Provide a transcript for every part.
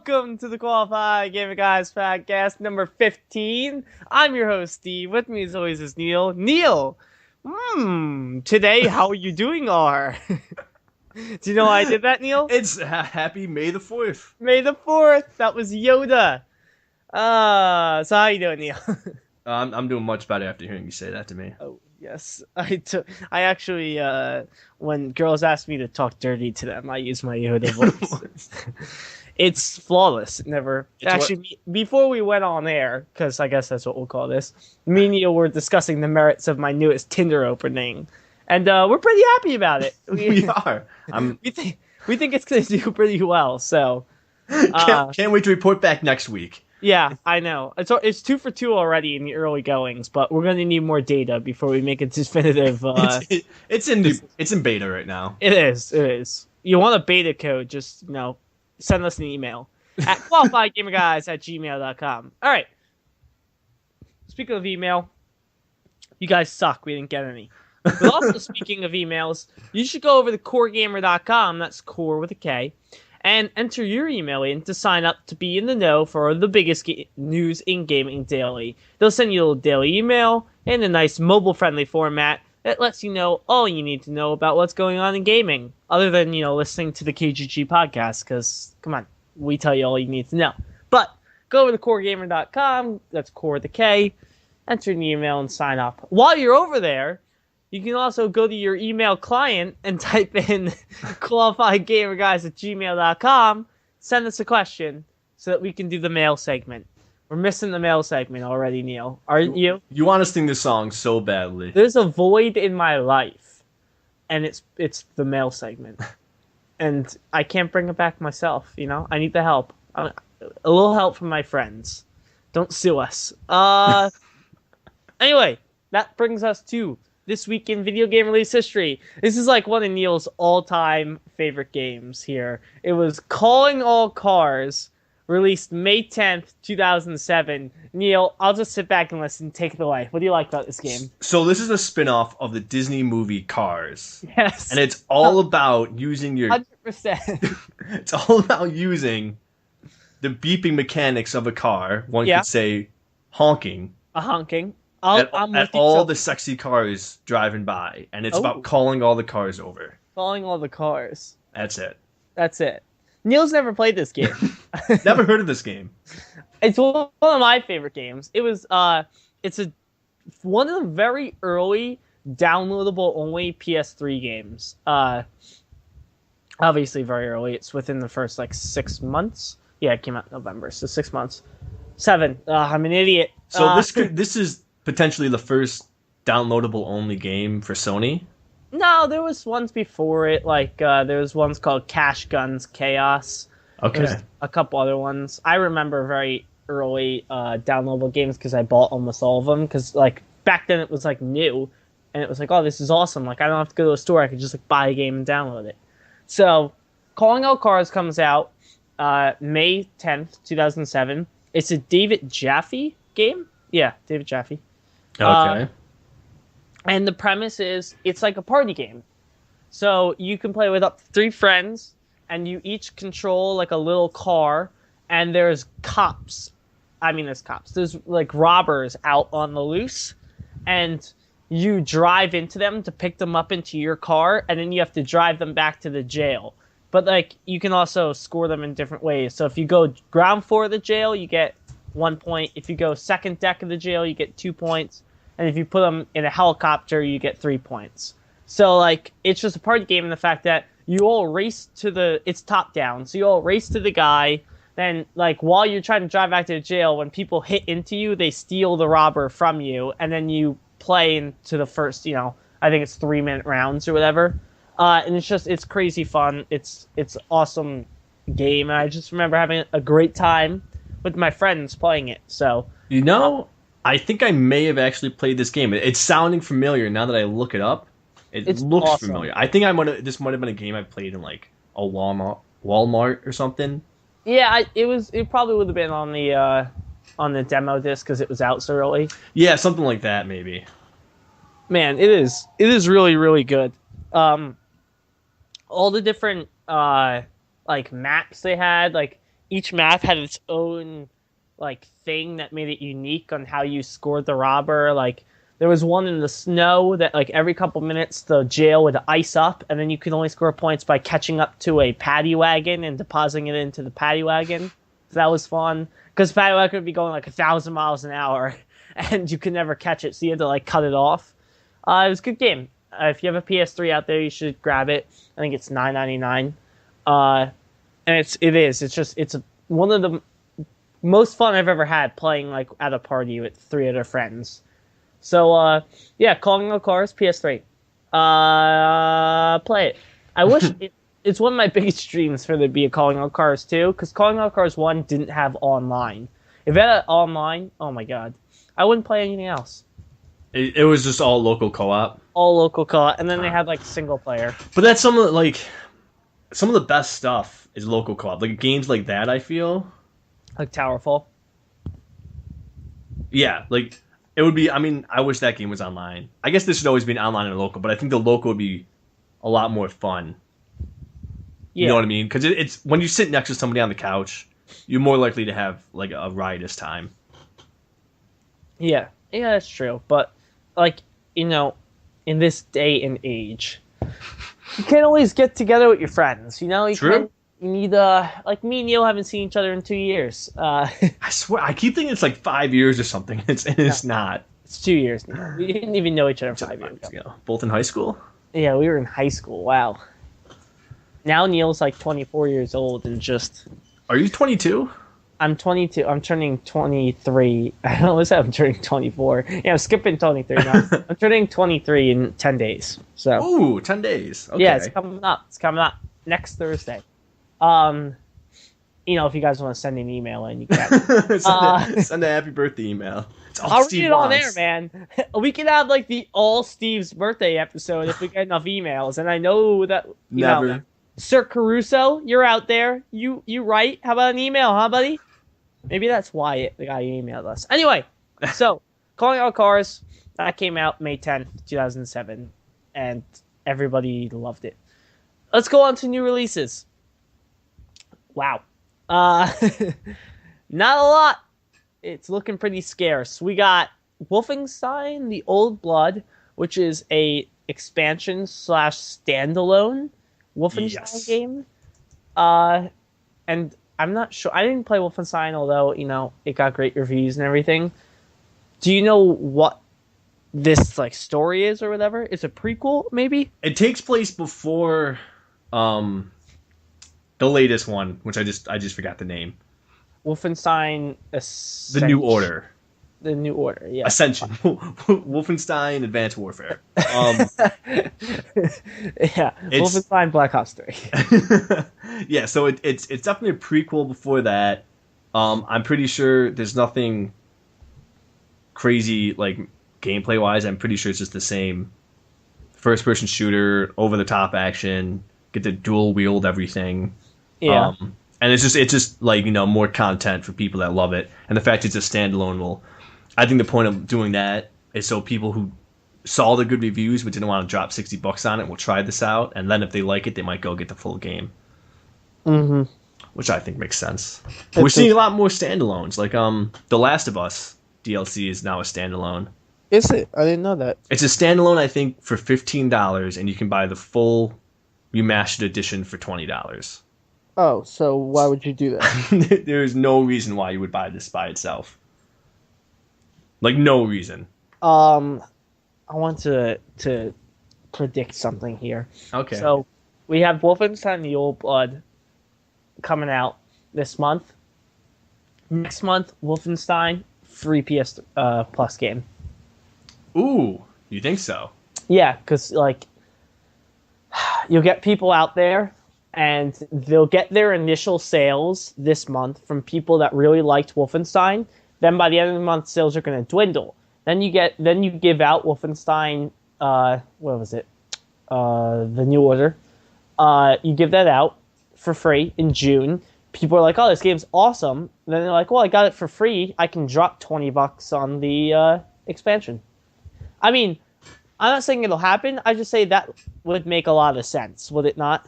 Welcome to the Koalafied Gaming Guys podcast number 15. I'm your host, Steve. With me as always is Neil. Neil, today how are you doing, R? Do you know why I did that, Neil? It's happy May the 4th. May the 4th. That was Yoda. So how you doing, Neil? I'm doing much better after hearing you say that to me. Oh, yes. I actually, when girls ask me to talk dirty to them, I use my Yoda voice. It's flawless. Before we went on air, because I guess that's what we'll call this, me and Neil were discussing the merits of my newest Tinder opening. And we're pretty happy about it. We are. We think it's going to do pretty well, so... Can't wait to report back next week. Yeah, I know. It's 2 for 2 already in the early goings, but we're going to need more data before we make a definitive... It's in beta right now. It is. You want a beta code, just, send us an email at qualifiedgamerguys@gmail.com. All right. Speaking of email, you guys suck. We didn't get any. But also, speaking of emails, you should go over to coregamer.com, that's core with a K, and enter your email in to sign up to be in the know for the biggest news in gaming daily. They'll send you a little daily email in a nice mobile-friendly format that lets you know all you need to know about what's going on in gaming, other than, listening to the KGG podcast, because, come on, we tell you all you need to know. But go over to coregamer.com, that's core with a K, enter an email and sign up. While you're over there, you can also go to your email client and type in qualifiedgamerguys@gmail.com, send us a question so that we can do the mail segment. We're missing the mail segment already, Neil. Aren't you? You want to sing this song so badly. There's a void in my life, and it's the mail segment. And I can't bring it back myself, I need the help. A little help from my friends. Don't sue us. Anyway, that brings us to this week in video game release history. This is like one of Neil's all-time favorite games here. It was Calling All Cars, released May 10th, 2007. Neil, I'll just sit back and listen. Take it away. What do you like about this game? So this is a spin-off of the Disney movie Cars. Yes. And it's all about using your... 100%. It's all about using the beeping mechanics of a car. One could say honking. A honking. At all the sexy cars driving by. And it's about calling all the cars over. Calling all the cars. That's it. Neil's never played this game. Never heard of this game. It's one of my favorite games. It was one of the very early downloadable only PS3 games. Obviously very early. It's within the first 6 months. Yeah, it came out in November, so 6 months. 7. I'm an idiot. So this is potentially the first downloadable only game for Sony. No, there was ones before it. There was ones called Cash Guns Chaos. Okay. There's a couple other ones. I remember very early downloadable games because I bought almost all of them. Because back then it was new, and it was oh, this is awesome. I don't have to go to a store. I could just buy a game and download it. So, Calling All Cars comes out May 10th, 2007. It's a David Jaffe game. Yeah, David Jaffe. Okay. And the premise is, it's like a party game. So you can play with up to 3 friends, and you each control a little car, and there's cops. There's robbers out on the loose, and you drive into them to pick them up into your car, and then you have to drive them back to the jail. But you can also score them in different ways. So if you go ground floor of the jail, you get 1 point. If you go second deck of the jail, you get 2 points. And if you put them in a helicopter, you get 3 points. So, it's just a party game in the fact that you all race to it's top down. So you all race to the guy. Then, while you're trying to drive back to the jail, when people hit into you, they steal the robber from you. And then you play into the first, I think it's 3-minute rounds or whatever. And it's crazy fun. It's awesome game. And I just remember having a great time with my friends playing it. So, I think I may have actually played this game. It's sounding familiar now that I look it up. It looks awesome. Familiar. I think this might have been a game I played in a Walmart or something. Yeah, it probably would have been on the demo disc because it was out so early. Yeah, something like that maybe. Man, it is really, really good. All the different maps they had, each map had its own like thing that made it unique on how you scored the robber. Like there was one in the snow that like every couple minutes the jail would ice up, and then you could only score points by catching up to a paddy wagon and depositing it into the paddy wagon. So that was fun because paddy wagon would be going like 1,000 miles an hour, and you could never catch it, so you had to like cut it off. It was a good game. If you have a PS3 out there, you should grab it. I think it's $9.99. And it's one of the most fun I've ever had playing like at a party with 3 other friends. So yeah, Calling All Cars PS3. Play it. I wish it's one of my biggest dreams for there to be a Calling All Cars 2, because Calling All Cars 1 didn't have online. If it had online, oh my god, I wouldn't play anything else. It was just all local co-op. All local co-op, and then they had like single player. But that's some of the best stuff is local co-op. Like games like that, I feel like Towerfall. Yeah, like it would be. I mean, I wish that game was online. I guess this should always be an online and local, but I think the local would be a lot more fun. Yeah. You know what I mean? Because it's when you sit next to somebody on the couch, you're more likely to have like a riotous time. Yeah, that's true. But like, in this day and age, you can't always get together with your friends. True. You need like me and Neil haven't seen each other in 2 years. I swear, I keep thinking it's like 5 years or something. It's not. It's 2 years now. We didn't even know each other 5 years ago. Both in high school? Yeah, we were in high school. Wow. Now Neil's like 24 years old and just... Are you 22? I'm 22. I'm turning 23. I don't know what I'm turning 24. Yeah, I'm skipping 23 now. I'm turning 23 in 10 days. So. Ooh, 10 days. Okay. Yeah, it's coming up. It's coming up next Thursday. If you guys want to send an email in, you can. Send a happy birthday email. I'll read it on there, man. We can have like the all Steve's birthday episode if we get enough emails. And I know that Never. Sir Caruso, you're out there. You write. How about an email, huh, buddy? Maybe that's why the guy emailed us. Anyway, so Calling All Cars, that came out May 10th, 2007, and everybody loved it. Let's go on to new releases. Wow. Not a lot. It's looking pretty scarce. We got Wolfenstein: The Old Blood, which is a expansion / standalone Wolfenstein game. And I'm not sure. I didn't play Wolfenstein, although, it got great reviews and everything. Do you know what this like story is or whatever? It's a prequel, maybe? It takes place before the latest one, which I just forgot the name. Wolfenstein The New Order. The New Order, yeah. Ascension. Wolfenstein Advanced Warfare. Yeah, Wolfenstein Black Ops 3. Yeah, so it's definitely a prequel before that. I'm pretty sure there's nothing crazy like gameplay wise. I'm pretty sure it's just the same first person shooter, over the top action, get to dual wield everything. Yeah. And it's just like, more content for people that love it. And the fact it's a standalone I think the point of doing that is so people who saw the good reviews but didn't want to drop $60 on it will try this out, and then if they like it, they might go get the full game. Mm-hmm. Which I think makes sense. We're seeing a lot more standalones. Like The Last of Us DLC is now a standalone. Is it? I didn't know that. It's a standalone, I think, for $15, and you can buy the full remastered edition for $20. Oh, so why would you do that? There's no reason why you would buy this by itself. Like, no reason. I want to predict something here. Okay. So, we have Wolfenstein: The Old Blood coming out this month. Next month, Wolfenstein, free PS Plus game. Ooh, you think so? Yeah, because, you'll get people out there, and they'll get their initial sales this month from people that really liked Wolfenstein. Then by the end of the month, sales are going to dwindle. Then you give out Wolfenstein. What was it? The New Order. You give that out for free in June. People are like, "Oh, this game's awesome." And then they're like, "Well, I got it for free. I can drop $20 on the expansion." I mean, I'm not saying it'll happen. I just say that would make a lot of sense, would it not?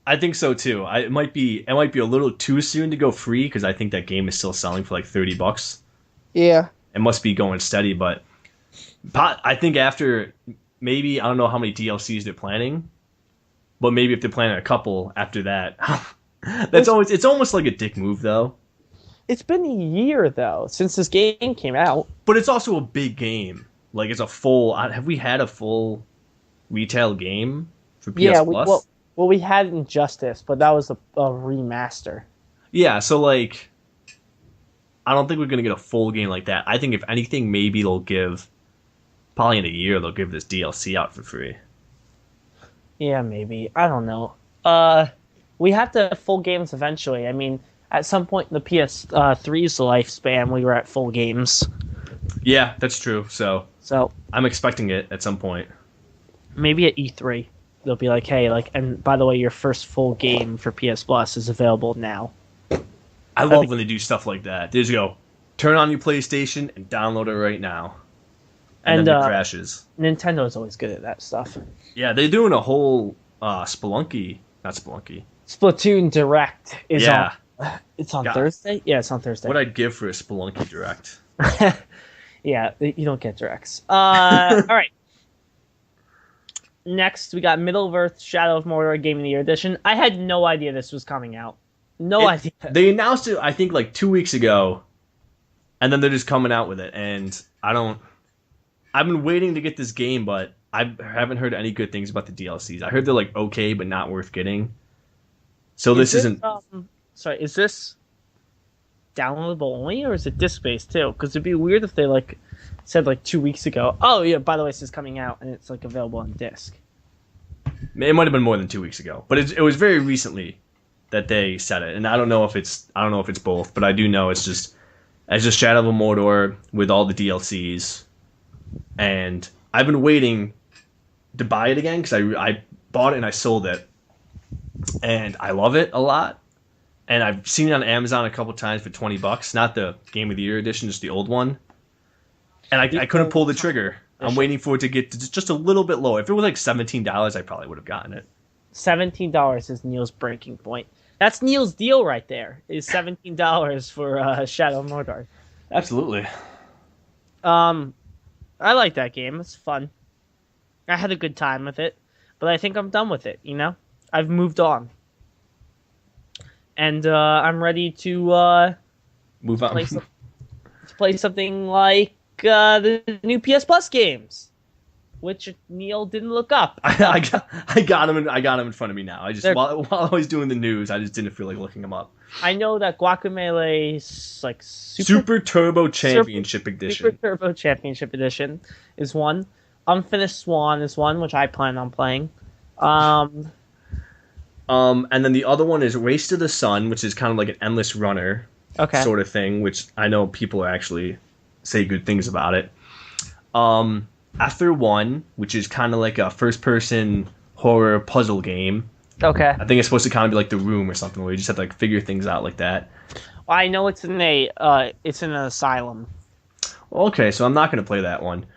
I think so too. It might be a little too soon to go free because I think that game is still selling for like $30. Yeah. It must be going steady, but I think after maybe I don't know how many DLCs they're planning, but maybe if they're planning a couple after that, it's almost like a dick move though. It's been a year though since this game came out. But it's also a big game. Like it's a full. Have we had a full retail game for PS Yeah, Plus? well, we had Injustice, but that was a remaster. Yeah, so like, I don't think we're gonna get a full game like that. I think if anything, maybe they'll give, probably in a year, they'll give this DLC out for free. Yeah, maybe. I don't know. We have to have full games eventually. I mean, at some point in the PS3's lifespan, we were at full games. Yeah, that's true. So So I'm expecting it at some point. maybe at E3, they'll be like, hey, like, and by the way, your first full game for PS Plus is available now. I love when they do stuff like that. They just go, turn on your PlayStation and download it right now, and then it crashes. Nintendo's always good at that stuff. Yeah, they're doing a whole not Spelunky. Splatoon Direct is Yeah. It's on God. Thursday? Yeah, it's on Thursday. What I'd give for a Spelunky Direct. Yeah, you don't get directs. All right. Next, we got Middle of Earth Shadow of Mordor Game of the Year Edition. I had no idea this was coming out. No idea. They announced it, I think, like 2 weeks ago, and then they're just coming out with it. And I've been waiting to get this game, but I haven't heard any good things about the DLCs. I heard they're like okay, but not worth getting. So this isn't. Sorry, is this downloadable only, or is it disc-based too? Because it'd be weird if they like said like 2 weeks ago, oh yeah, by the way, this is coming out, and it's like available on disc. It might have been more than 2 weeks ago, but it was very recently that they said it, and I don't know if it's both, but I do know it's just Shadow of Mordor with all the DLCs, and I've been waiting to buy it again because I bought it and I sold it, and I love it a lot. And I've seen it on Amazon a couple times for $20, not the Game of the Year edition, just the old one. And I couldn't pull the trigger. I'm waiting for it to get to just a little bit lower. If it was like $17, I probably would have gotten it. $17 is Neil's breaking point. That's Neil's deal right there. Is $17 for Shadow of Mordor. Absolutely. I like that game. It's fun. I had a good time with it, but I think I'm done with it. You know, I've moved on. And I'm ready to move on. play something like the new PS Plus games, which Neil didn't look up. I got him in front of me now. I just while I was doing the news, I just didn't feel like looking them up. I know that Guacamelee like Super Turbo Championship Edition. Super Turbo Championship Edition is one. Unfinished Swan is one, which I plan on playing. And then the other one is Race to the Sun, which is kind of like an endless runner sort of thing, which I know people actually say good things about it. After One, which is kind of like a first-person horror puzzle game. Okay. I think it's supposed to kind of be like The Room or something, where you just have to like figure things out like that. Well, I know it's in an asylum. Okay, so I'm not going to play that one.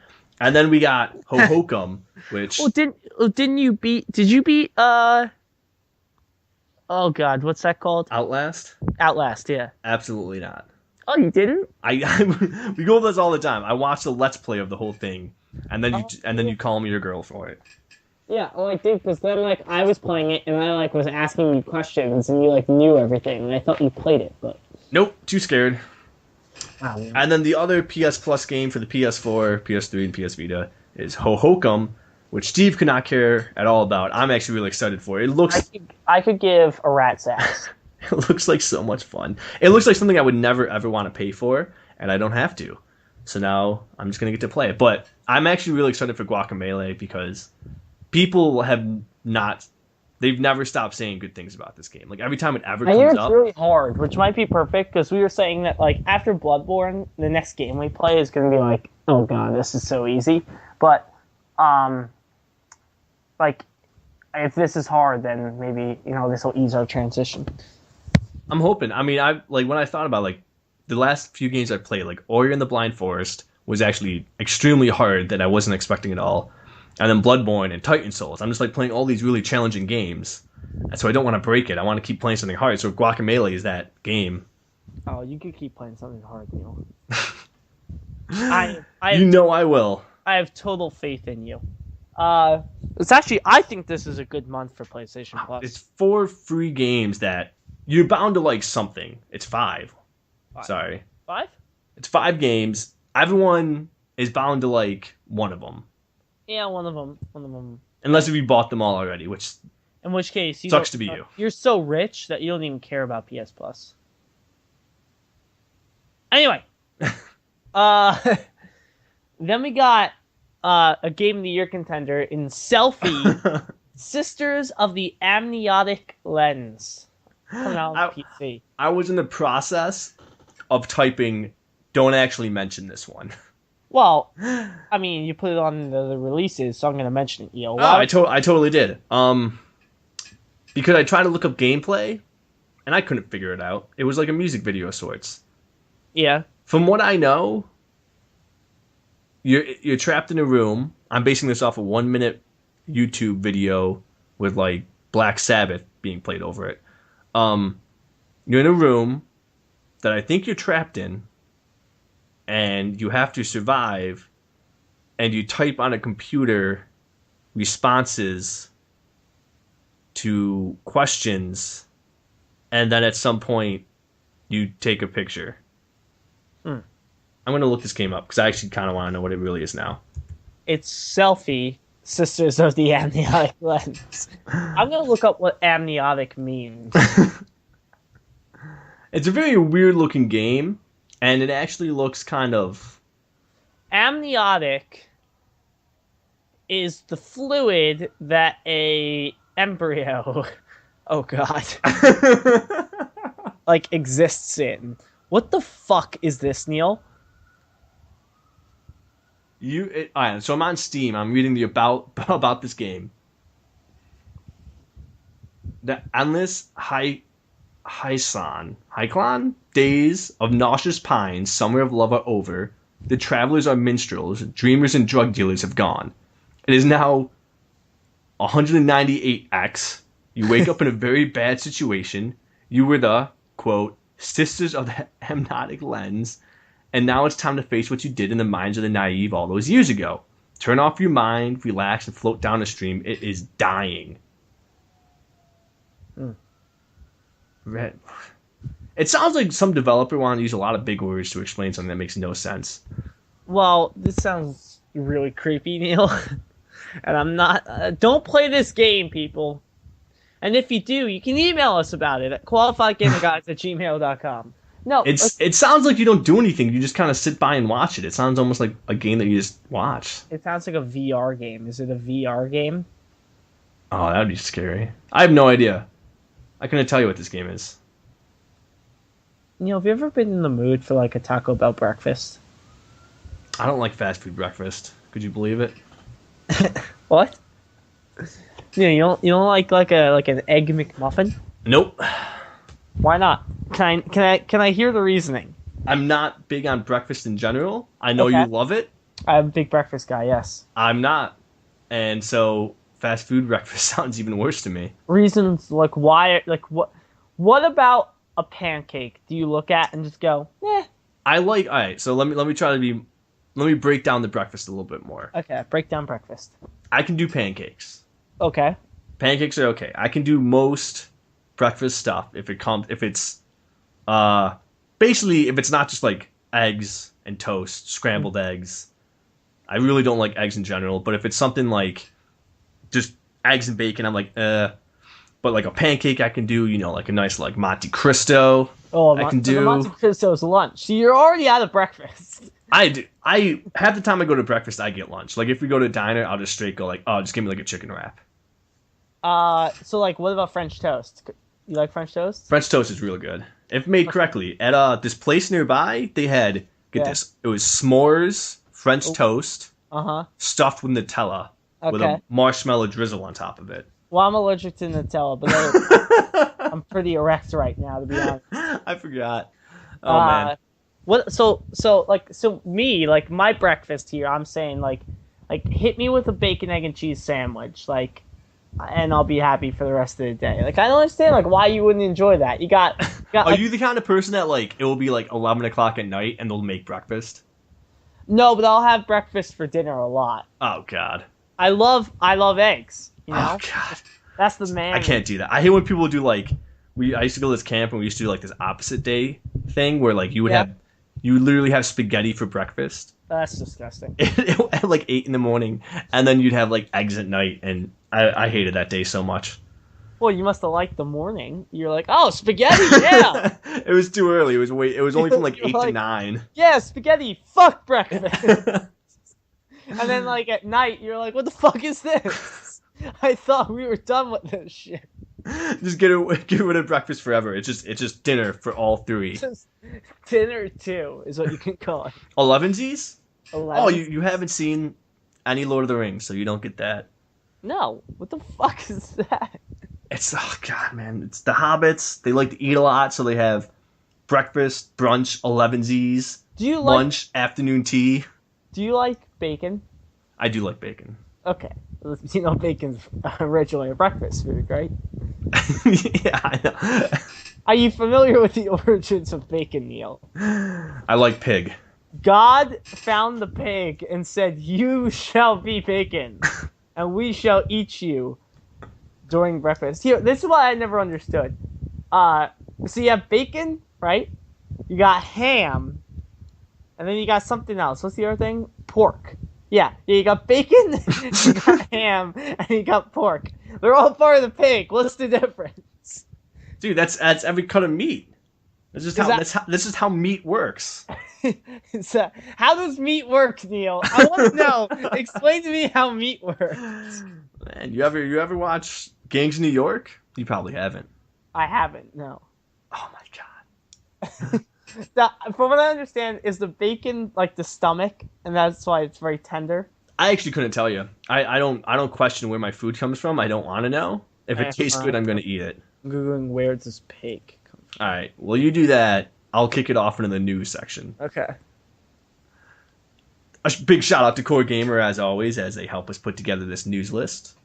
And then we got Hohokum, which... Didn't you beat... Did you beat... Oh God, what's that called? Outlast? Outlast, yeah. Absolutely not. Oh, you didn't? We go over this all the time. I watched the Let's Play of the whole thing, and then you call me your girl for it. Yeah, well, I did, because then I was playing it, and I was asking you questions, and you knew everything, and I thought you played it, but nope, too scared. Wow. Man. And then the other PS Plus game for the PS4, PS3, and PS Vita is Hohokum, which Steve could not care at all about. I'm actually really excited for it. It looks... I could give a rat's ass. It looks like so much fun. It looks like something I would never, ever want to pay for, and I don't have to. So now I'm just going to get to play it. But I'm actually really excited for Guacamelee because people have not... They've never stopped saying good things about this game. Like, every time it ever comes up... I hear it's really hard, which might be perfect, because we were saying that, after Bloodborne, the next game we play is going to be oh God, this is so easy. But, if this is hard, then maybe, this will ease our transition. I'm hoping. I mean, when I thought about, the last few games I played, Ori and the Blind Forest was actually extremely hard that I wasn't expecting at all. And then Bloodborne and Titan Souls. I'm just, playing all these really challenging games. So I don't want to break it. I want to keep playing something hard. So Guacamelee is that game. Oh, you could keep playing something hard, Neil. I will. I have total faith in you. It's actually, I think this is a good month for PlayStation Plus. It's 4 free games that you're bound to like something. It's 5. Sorry. 5? It's 5 games. Everyone is bound to like one of them. Yeah, one of them. Unless if you bought them all already, which in which case sucks to be you. You're so rich that you don't even care about PS Plus. Anyway, then we got a Game of the Year contender in Selfie, Sisters of the Amniotic Lens, coming out on PC. I was in the process of typing, don't actually mention this one. Well, I mean, you put it on the releases, so I'm going to mention it. You know, I totally did. Because I tried to look up gameplay, and I couldn't figure it out. It was like a music video of sorts. Yeah. From what I know, you're trapped in a room. I'm basing this off a 1-minute YouTube video with like Black Sabbath being played over it. You're in a room that I think you're trapped in, and you have to survive, and you type on a computer responses to questions, and then at some point you take a picture. I'm going to look this game up because I actually kind of want to know what it really is now. It's Selfie, Sisters of the Amniotic Lens. I'm going to look up what amniotic means. It's a very weird looking game, and it actually looks kind of... Amniotic is the fluid that a embryo... Oh, God. like, exists in. What the fuck is this, Neil? Alright, so I'm on Steam. I'm reading the about this game. The endless Hyclon days of nauseous pines, summer of love are over. The travelers are minstrels, dreamers and drug dealers have gone. It is now 198x. You wake up in a very bad situation. You were the, quote, sisters of the amniotic lens, and now it's time to face what you did in the minds of the naive all those years ago. Turn off your mind, relax, and float down the stream. It is dying. Red. It sounds like some developer wanted to use a lot of big words to explain something that makes no sense. Well, this sounds really creepy, Neil. And I'm not... don't play this game, people. And if you do, you can email us about it at qualifiedgamerguys@gmail.com. No, it sounds like you don't do anything. You just kind of sit by and watch it. It sounds almost like a game that you just watch. It sounds like a VR game. Is it a VR game? Oh, that would be scary. I have no idea. I couldn't tell you what this game is. Neil, have you ever been in the mood for like a Taco Bell breakfast? I don't like fast food breakfast. Could you believe it? What? Yeah, you don't like an egg McMuffin? Nope. Why not? Can I hear the reasoning? I'm not big on breakfast in general. I know you love it. I'm a big breakfast guy, yes. I'm not. And so fast food breakfast sounds even worse to me. Reasons like why, like what about a pancake do you look at and just go, eh? Alright, so let me break down the breakfast a little bit more. Okay, break down breakfast. I can do pancakes. Okay. Pancakes are okay. I can do most breakfast stuff if it's basically if it's not just like eggs and toast, scrambled eggs. I really don't like eggs in general, but if it's something like just eggs and bacon, I'm like, but like a pancake I can do, like a nice like Monte Cristo. Oh, I can do. The Monte Cristo's lunch. So you're already out of breakfast. I do. Half the time I go to breakfast, I get lunch. Like if we go to a diner, I'll just straight go like, oh, just give me like a chicken wrap. So like, what about French toast? You like French toast? French toast is really good if made correctly. At this place nearby, they had this. It was s'mores French toast, stuffed with Nutella, with a marshmallow drizzle on top of it. Well, I'm allergic to Nutella, but I'm pretty erect right now, to be honest. I forgot. Oh man. What? So me, like my breakfast here, I'm saying like hit me with a bacon, egg, and cheese sandwich, like and I'll be happy for the rest of the day. Like, I don't understand like why you wouldn't enjoy that. You got Are like, you the kind of person that like it will be like 11 o'clock at night and they'll make breakfast? no, but I'll have breakfast for dinner a lot. Oh God. I love eggs. You know, Oh God. that's the man. I can't do that. I hate when people do like I used to go to this camp and we used to do like this opposite day thing where like you would literally have spaghetti for breakfast. That's disgusting. At like 8 in the morning, and then you'd have like eggs at night, and I hated that day so much. Well, you must have liked the morning. You're like, oh, spaghetti, yeah. It was too early. It was only from like 8 to like, 9. Yeah, spaghetti. Fuck breakfast. And then like at night, you're like, what the fuck is this? I thought we were done with this shit. Just get rid of breakfast forever. It's just dinner for all three. Just dinner too is what you can call it. 11sies? 11? Oh, you haven't seen any Lord of the Rings, so you don't get that. No, what the fuck is that? It's oh god, man. It's the hobbits. They like to eat a lot, so they have breakfast, brunch, 11sies, Do you lunch, afternoon tea. Do you like bacon? I do like bacon. Okay, you know bacon's originally a breakfast food, right? Yeah, I know. Are you familiar with the origins of bacon, Neil? I like pig. God found the pig and said, "You shall be bacon, and we shall eat you during breakfast." Here, this is what I never understood. So you have bacon, right? You got ham, and then you got something else. What's the other thing? Pork. Yeah, you got bacon, you got ham, and you got pork. They're all part of the pig. What's the difference? Dude, that's every cut of meat. This is how meat works. So, how does meat work, Neil? I want to know. Explain to me how meat works. Man, you ever watch Gangs of New York? You probably haven't. I haven't. No. Oh my god. From what I understand, is the bacon like the stomach, and that's why it's very tender. I actually couldn't tell you. I don't question where my food comes from. I don't want to know. If it tastes good, I'm going to eat it. I'm googling where does this pig come from. All right. Well, you do that. I'll kick it off into the news section. Okay. A big shout out to Core Gamer as always, as they help us put together this news list.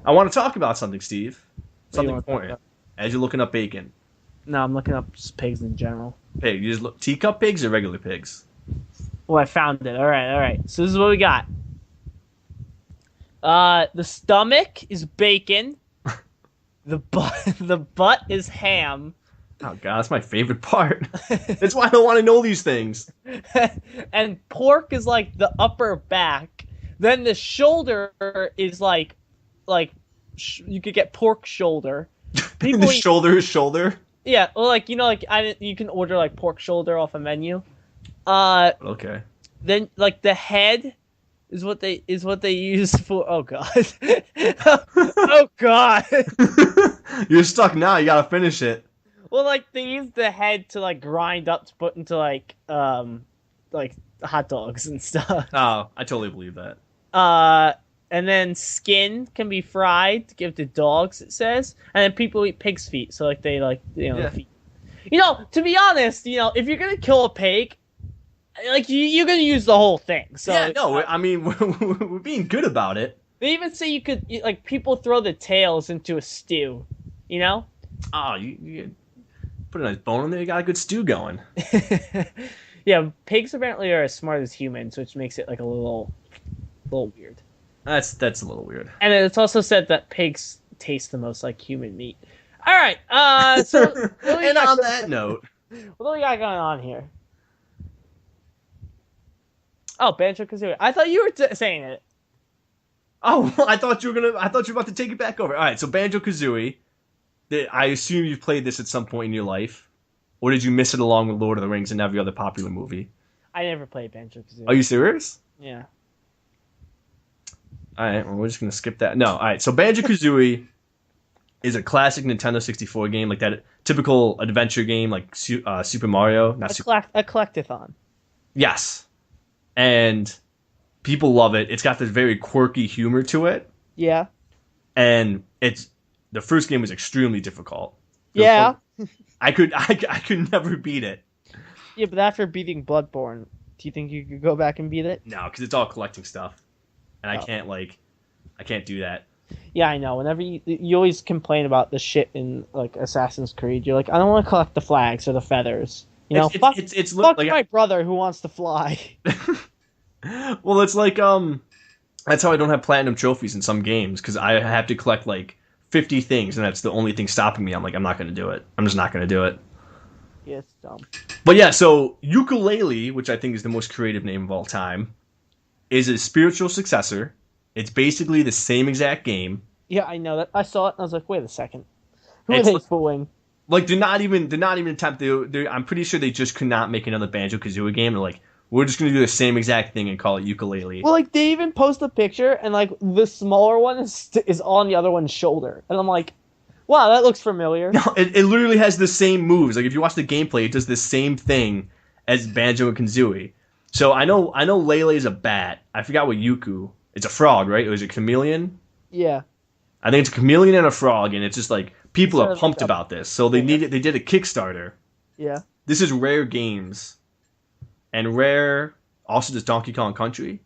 I want to talk about something, Steve. Something important. As you're looking up bacon. No, I'm looking up just pigs in general. Pig. You just look teacup pigs or regular pigs? Oh, I found it. All right. So this is what we got. The stomach is bacon. The butt is ham. Oh god, that's my favorite part. That's why I don't want to know these things. And pork is like the upper back. Then the shoulder is like you could get pork shoulder. The shoulder is shoulder. Yeah, well, like you can order like pork shoulder off a menu. Okay. Then like the head is what they use for. Oh god. Oh god. You're stuck now. You gotta finish it. Well, like they use the head to like grind up to put into like hot dogs and stuff. Oh, I totally believe that. And then skin can be fried to give to dogs. It says, and then people eat pig's feet. So like they the feet. To be honest, if you're gonna kill a pig, like you're gonna use the whole thing. So yeah, no, I mean we're being good about it. They even say you could like people throw the tails into a stew. Oh, you put a nice bone in there. You got a good stew going. Yeah, pigs apparently are as smart as humans, which makes it like a little weird. That's a little weird. And it's also said that pigs taste the most like human meat. All right. So and on that note, what do we got going on here? Oh, Banjo-Kazooie. I thought you were saying it. Oh, I thought you were about to take it back over. All right, so Banjo-Kazooie. I assume you've played this at some point in your life, or did you miss it along with Lord of the Rings and every other popular movie? I never played Banjo-Kazooie. Are you serious? Yeah. All right, well, we're just gonna skip that. No, all right. So Banjo-Kazooie is a classic Nintendo 64 game, like that typical adventure game, like Super Mario. A collectathon. Yes, and people love it. It's got this very quirky humor to it. Yeah. And the first game was extremely difficult. Yeah. I could never beat it. Yeah, but after beating Bloodborne, do you think you could go back and beat it? No, because it's all collecting stuff, and I can't do that. Yeah, I know. Whenever you always complain about the shit in like Assassin's Creed, you're like, I don't want to collect the flags or the feathers. You know, fuck like my brother who wants to fly. well, it's like that's how I don't have platinum trophies in some games because I have to collect like 50 things, and that's the only thing stopping me. I'm like, I'm not going to do it. I'm just not going to do it. Yeah, it's dumb. But yeah, so Ukulele, which I think is the most creative name of all time, is a spiritual successor. It's basically the same exact game. Yeah, I know that. I saw it and I was like, wait a second. Who It's are they fooling? Like they're not even attempt. I'm pretty sure they just could not make another Banjo Kazooie game. They're like, we're just gonna do the same exact thing and call it Ukulele. Well, like they even post a picture and like the smaller one is on the other one's shoulder, and I'm like, wow, that looks familiar. No, it literally has the same moves. Like if you watch the gameplay, it does the same thing as Banjo and Kazooie. So I know Lele is a bat. I forgot what Yuku. It's a frog, right? It was a chameleon. Yeah. I think it's a chameleon and a frog, and it's just like people are pumped about this. So they did a Kickstarter. Yeah. This is Rare Games, and Rare also does Donkey Kong Country.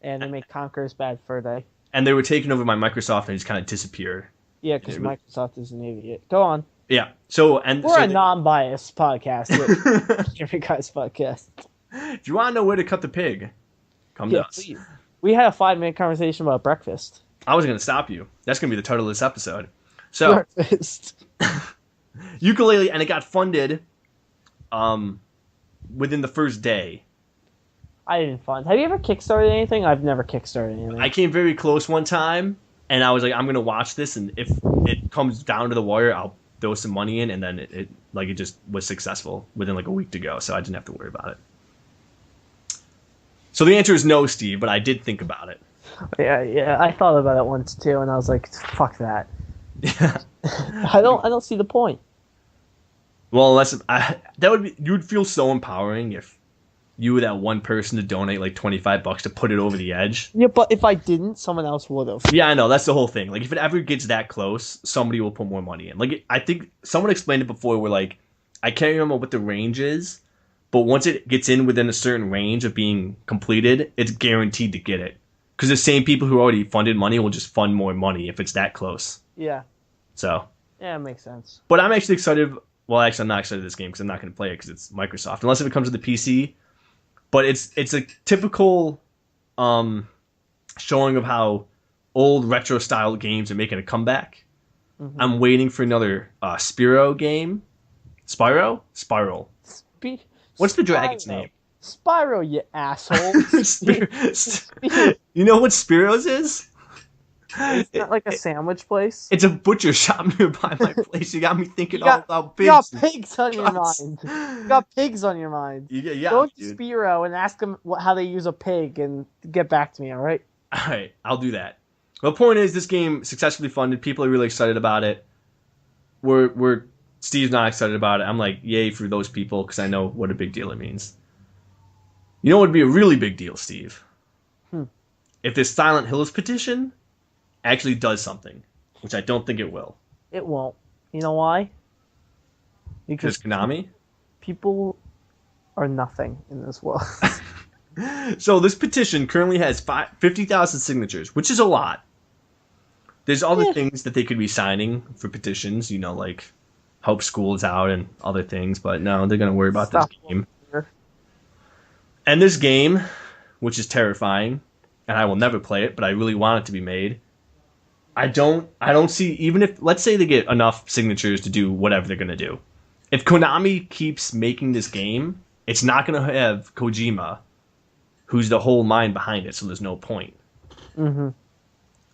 And they make Conker's Bad Fur Day. And they were taken over by Microsoft, and just kind of disappeared. Yeah, because Microsoft is an idiot. Go on. Yeah. We're a non-biased podcast. Every guy's podcast. If you want to know where to cut the pig, come to us. Please. We had a 5-minute conversation about breakfast. I was going to stop you. That's going to be the title of this episode. So, breakfast. Ukulele, and it got funded within the first day. I didn't fund. Have you ever kickstarted anything? I've never kickstarted anything. I came very close one time, and I was like, I'm going to watch this, and if it comes down to the wire, I'll throw some money in, and then it just was successful within like a week to go, so I didn't have to worry about it. So the answer is no, Steve, but I did think about it. Yeah, I thought about it once too, and I was like, fuck that. Yeah. I don't see the point. Well, you would feel so empowering if you were that one person to donate like $25 to put it over the edge. Yeah, but if I didn't, someone else would have. Yeah, I know. That's the whole thing. Like, if it ever gets that close, somebody will put more money in. Like, I think someone explained it before where, like, I can't remember what the range is, but once it gets in within a certain range of being completed, it's guaranteed to get it. Because the same people who already funded money will just fund more money if it's that close. Yeah. So. Yeah, it makes sense. But I'm actually excited. Well, actually, I'm not excited this game because I'm not going to play it because it's Microsoft. Unless if it comes to the PC. But it's a typical showing of how old retro style games are making a comeback. Mm-hmm. I'm waiting for another Spyro game. Spiral. What's the dragon's name? Spyro, you asshole. You know what Spiro's is? It's not like a sandwich place. It's a butcher shop nearby my place. You got me thinking all about pigs. You got pigs on your mind. You got pigs on your mind. Yeah, go to Spiro and ask them how they use a pig and get back to me, all right? All right, I'll do that. The point is, this game successfully funded. People are really excited about it. Steve's not excited about it. I'm like, yay for those people because I know what a big deal it means. You know what would be a really big deal, Steve? If this Silent Hills petition actually does something, which I don't think it will. It won't. You know why? Because Konami? People are nothing in this world. So this petition currently has 50,000 signatures, which is a lot. There's other things that they could be signing for petitions, like Hope School is out and other things, but no, they're going to worry about this game. And this game, which is terrifying, and I will never play it, but I really want it to be made. I don't see, even if, let's say they get enough signatures to do whatever they're going to do. If Konami keeps making this game, it's not going to have Kojima, who's the whole mind behind it, so there's no point. Mm-hmm.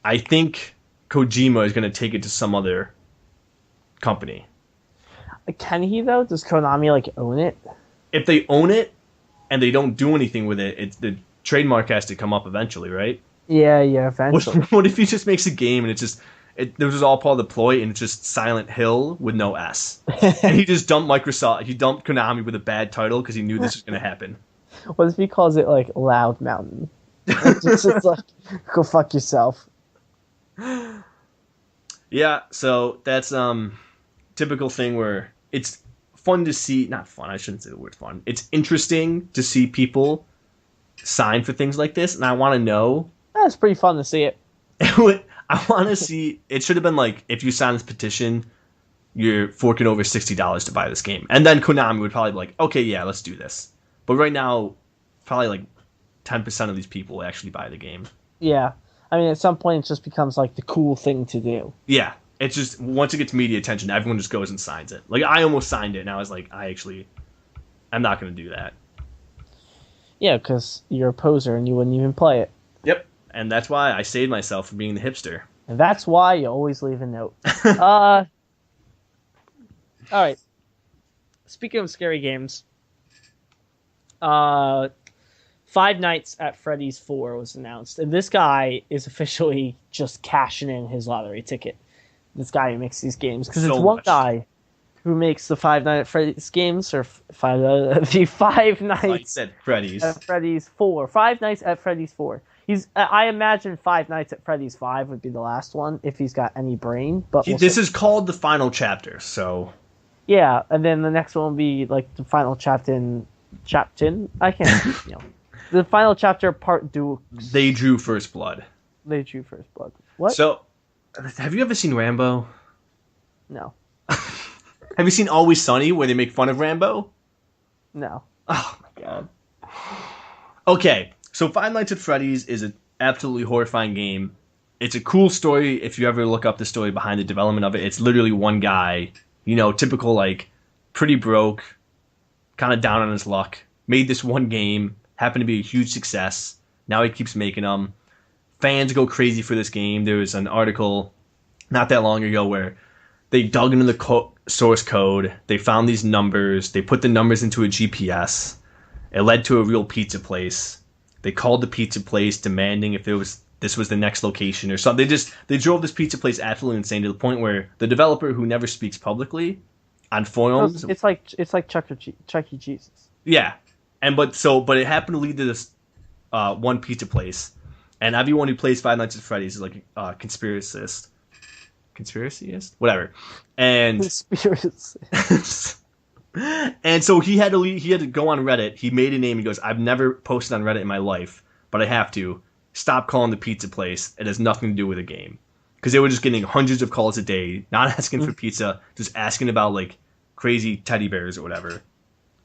I think Kojima is going to take it to some other company. Can he, though? Does Konami, own it? If they own it, and they don't do anything with it, the trademark has to come up eventually, right? Yeah, eventually. What if he just makes a game and this was all part of the ploy and it's just Silent Hill with no S? And he just dumped Konami with a bad title because he knew this was going to happen. What if he calls it, Loud Mountain? It's go fuck yourself. Yeah, so that's typical thing where it's fun to see, not fun, I shouldn't say the word fun. It's interesting to see people sign for things like this, and I want to know. It's pretty fun to see it. I want to see. It should have been like, if you sign this petition, you're forking over $60 to buy this game, and then Konami would probably be like, okay, yeah, let's do this. But right now, probably like 10% of these people actually buy the game. Yeah. I mean, at some point, it just becomes like the cool thing to do. Yeah. It's just, once it gets media attention, everyone just goes and signs it. Like, I almost signed it, and I was like, I'm not going to do that. Yeah, because you're a poser and you wouldn't even play it. Yep. And that's why I saved myself from being the hipster. And that's why you always leave a note. All right. Speaking of scary games, Five Nights at Freddy's 4 was announced. And this guy is officially just cashing in his lottery ticket. This guy who makes these games. Because it's one guy who makes the Five Nights at Freddy's games, or the Five Nights at Freddy's. At Freddy's 4. Five Nights at Freddy's 4. I imagine Five Nights at Freddy's 5 would be the last one, if he's got any brain. But this is called the final chapter, so... Yeah, and then the next one will be, like, the final chapter in... I can't... The final chapter, part 2. They drew first blood. What? So, have you ever seen Rambo? No. Have you seen Always Sunny, where they make fun of Rambo? No. Oh, my God. Okay, so Five Nights at Freddy's is an absolutely horrifying game. It's a cool story if you ever look up the story behind the development of it. It's literally one guy, typical, like, pretty broke, kind of down on his luck, made this one game, happened to be a huge success. Now he keeps making them. Fans go crazy for this game. There was an article not that long ago where they dug into the source code. They found these numbers. They put the numbers into a GPS. It led to a real pizza place. They called the pizza place demanding if this was the next location or something. They drove this pizza place absolutely insane to the point where the developer, who never speaks publicly on forums, it's like Chuck E. Cheese. Yeah, but it happened to lead to this one pizza place, and everyone who plays Five Nights at Freddy's is like a conspiracist, whatever, and conspiracist. And so he had to go on Reddit. He made a name. He goes, I've never posted on Reddit in my life, but I have to. Stop calling the pizza place. It has nothing to do with the game. Because they were just getting hundreds of calls a day, not asking for pizza, just asking about, like, crazy teddy bears or whatever.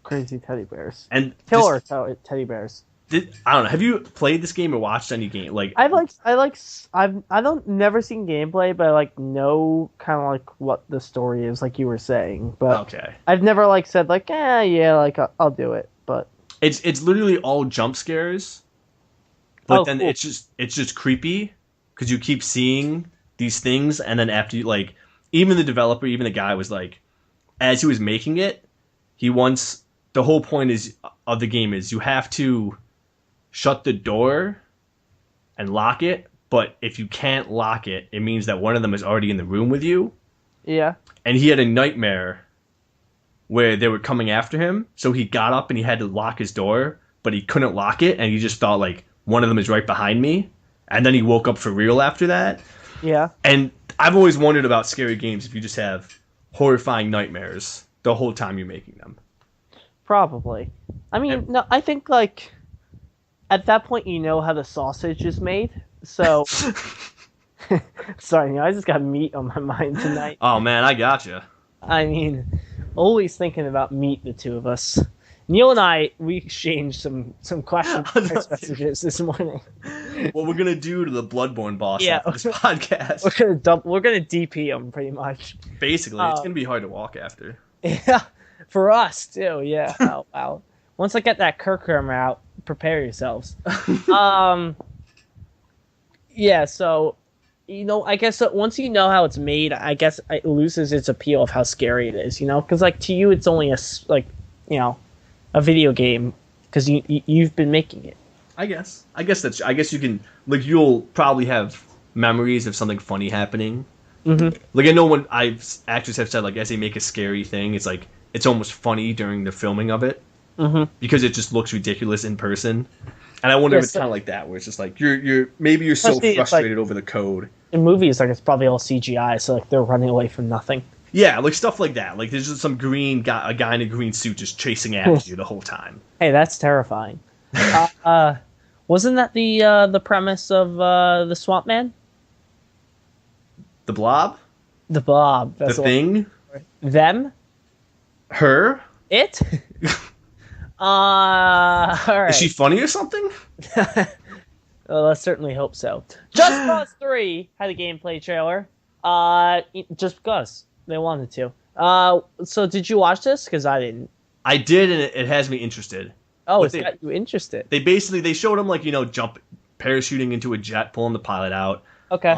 Crazy teddy bears. And killer teddy bears. I don't know. Have you played this game or watched any game? Like, I don't never seen gameplay, but I like know kind of like what the story is, like you were saying. But okay, I've never like said like, yeah, like I'll do it. But it's literally all jump scares. But then cool. it's just creepy because you keep seeing these things, and then after you, like, even the developer, even the guy was like, as he was making it, the whole point of the game is you have to shut the door and lock it, but if you can't lock it, it means that one of them is already in the room with you. Yeah. And he had a nightmare where they were coming after him, so he got up and he had to lock his door, but he couldn't lock it, and he just thought, like, one of them is right behind me, and then he woke up for real after that. Yeah. And I've always wondered about scary games if you just have horrifying nightmares the whole time you're making them. Probably. I mean, no, I think, like, at that point, you know how the sausage is made. So, sorry, I just got meat on my mind tonight. Oh, man, I gotcha. I mean, always thinking about meat, the two of us. Neil and I, we exchanged some questions and text messages this morning. What we're going to do to the Bloodborne boss after this podcast. We're gonna DP him, pretty much. Basically, it's going to be hard to walk after. Yeah, for us, too, yeah. Oh, wow. Once I get that Kirkham out, prepare yourselves. Yeah, so, I guess that once you know how it's made, I guess it loses its appeal of how scary it is, Because, like, to you, it's only a video game, because you've been making it. I guess you can, like, you'll probably have memories of something funny happening. Mm-hmm. Like, I know when actors have said, like, as they make a scary thing, it's like, it's almost funny during the filming of it. Mm-hmm. Because it just looks ridiculous in person. And I wonder if it's kind of like that, where it's just like, you're so frustrated over the code. In movies, like, it's probably all CGI, so, like, they're running away from nothing. Yeah, like stuff like that. Like, there's just some a guy in a green suit just chasing after you the whole time. Hey, that's terrifying. Wasn't that the premise of the Swamp Man? The Blob? The Blob. The Thing? Them? Her? It? All right. Is she funny or something? Well, let's certainly hope so. Just Cause 3 had a gameplay trailer. Just because they wanted to. So did you watch this? Because I didn't. I did, and it has me interested. Oh, it's got you interested. They showed him, like, parachuting into a jet, pulling the pilot out. Okay.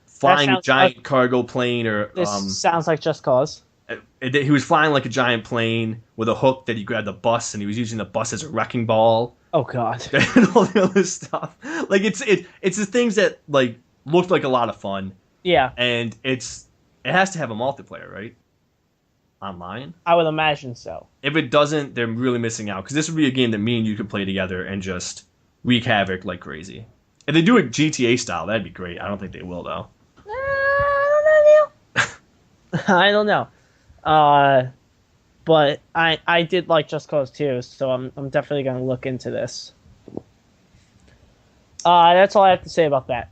Flying a giant cargo plane, or this sounds like Just Cause. He was flying like a giant plane with a hook that he grabbed the bus, and he was using the bus as a wrecking ball. Oh God! And all the other stuff. Like it's the things that like looked like a lot of fun. Yeah. And it has to have a multiplayer, right? Online. I would imagine so. If it doesn't, they're really missing out, because this would be a game that me and you could play together and just wreak havoc like crazy. If they do it GTA style, that'd be great. I don't think they will though. I don't know. But I did like Just Cause 2, so I'm definitely gonna look into this. That's all I have to say about that.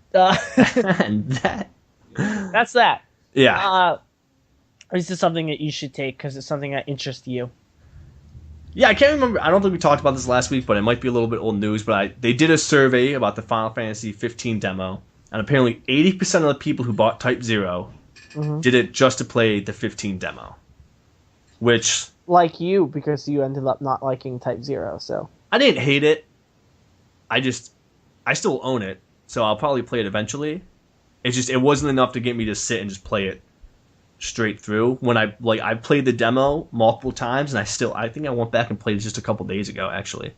And that's that. Yeah. This is something that you should take because it's something that interests you. Yeah, I can't remember. I don't think we talked about this last week, but it might be a little bit old news. But they did a survey about the Final Fantasy 15 demo, and apparently 80% of the people who bought Type 0 did it just to play the 15 demo. Which... Like you, because you ended up not liking Type 0, so... I didn't hate it. I still own it, so I'll probably play it eventually. It's just, it wasn't enough to get me to sit and just play it straight through. When I played the demo multiple times, and I think I went back and played it just a couple days ago, actually.